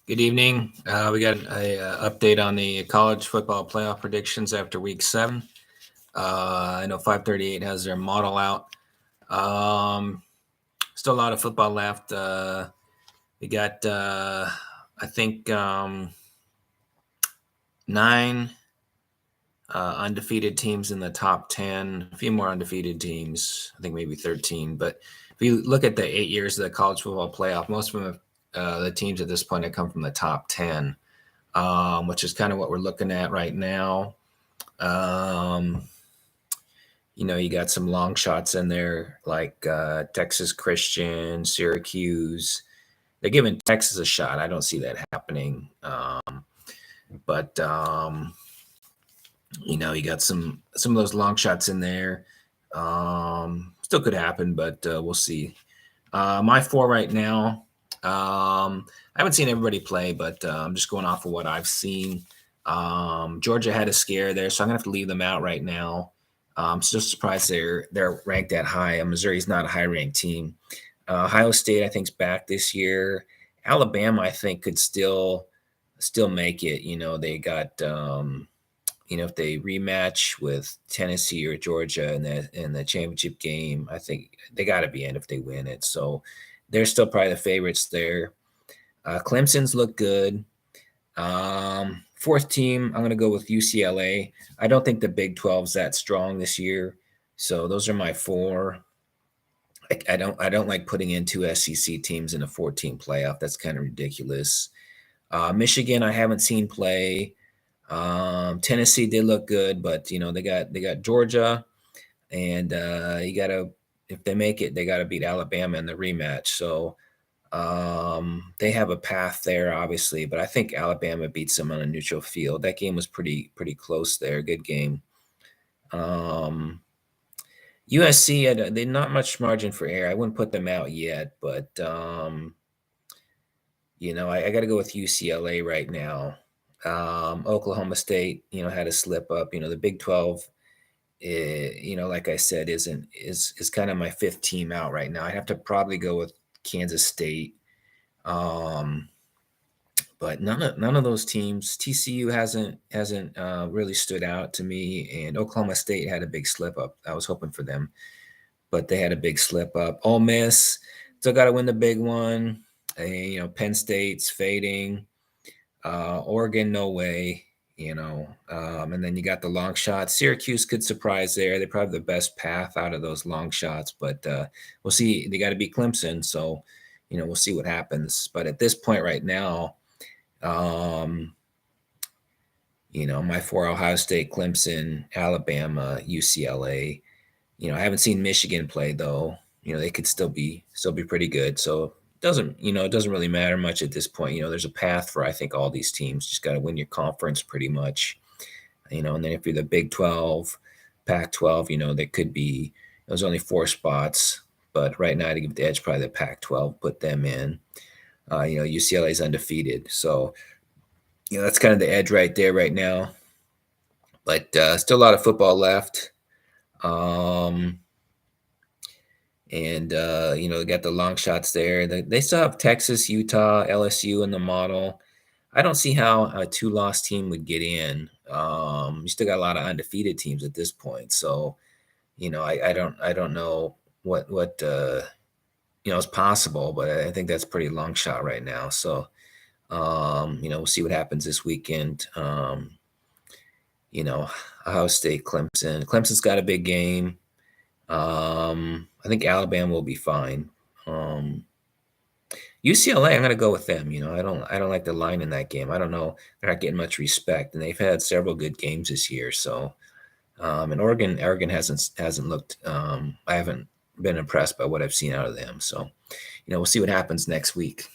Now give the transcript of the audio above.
Good evening. We got a update on the college football playoff predictions after week 7. I know 538 has their model out. Still a lot of football left. We got, I think, 9 undefeated teams in the top 10. A few more undefeated teams. I think maybe 13. But if you look at the 8 years of the college football playoff, most of them the teams at this point have come from the top 10. Which is kind of what we're looking at right now. You got some long shots in there like Texas Christian, Syracuse. They're giving Texas a shot. I don't see that happening. But you got some of those long shots in there. Still could happen, but we'll see. My 4 right now. I haven't seen everybody play, but I'm just going off of what I've seen. Georgia had a scare there, so I'm gonna have to leave them out right now. I'm still surprised they're ranked that high. Missouri's not a high ranked team. Ohio State, I think, is back this year. Alabama, I think, could still make it. They got if they rematch with Tennessee or Georgia in the championship game, I think they got to be in if they win it. So they're still probably the favorites there. Clemson's look good. 4th team, I'm going to go with UCLA. I don't think the Big 12's that strong this year. So those are my 4. I don't like putting in 2 SEC teams in a 14 playoff. That's kind of ridiculous. Michigan, I haven't seen play. Tennessee did look good, but they got Georgia, and if they make it, they got to beat Alabama in the rematch. So they have a path there, obviously, but I think Alabama beats them on a neutral field. That game was pretty close there. Good game. USC, they not much margin for error. I wouldn't put them out yet, but I got to go with UCLA right now. Oklahoma State, had a slip up. The Big 12, like I said, is kind of my 5th team out right now. I have to probably go with Kansas State. But none of those teams. TCU hasn't really stood out to me, and Oklahoma State had a big slip up. I was hoping for them, but they had a big slip up. Ole Miss still got to win the big one. And, Penn State's fading. Oregon, no way. And then you got the long shots. Syracuse could surprise there. They probably have the best path out of those long shots, but we'll see. They got to beat Clemson, so we'll see what happens. But at this point right now, my 4: Ohio State, Clemson, Alabama, UCLA. I haven't seen Michigan play though. They could still be pretty good. So it doesn't really matter much at this point. There's a path for, I think, all these teams. Just got to win your conference pretty much. And then if you're the Big 12, Pac-12, there could be, there's only 4 spots, but right now to give the edge, probably the Pac-12, put them in. UCLA is undefeated. So, that's kind of the edge right there right now. But still a lot of football left. And, they got the long shots there. They still have Texas, Utah, LSU in the model. I don't see how a 2-loss team would get in. You still got a lot of undefeated teams at this point. So, I don't know what is possible, but I think that's pretty long shot right now. So, we'll see what happens this weekend. Ohio State, Clemson. Clemson's got a big game. I think Alabama will be fine. UCLA, I'm going to go with them. I don't like the line in that game. I don't know. They're not getting much respect, and they've had several good games this year. So, and Oregon hasn't looked. I haven't been impressed by what I've seen out of them. So, we'll see what happens next week.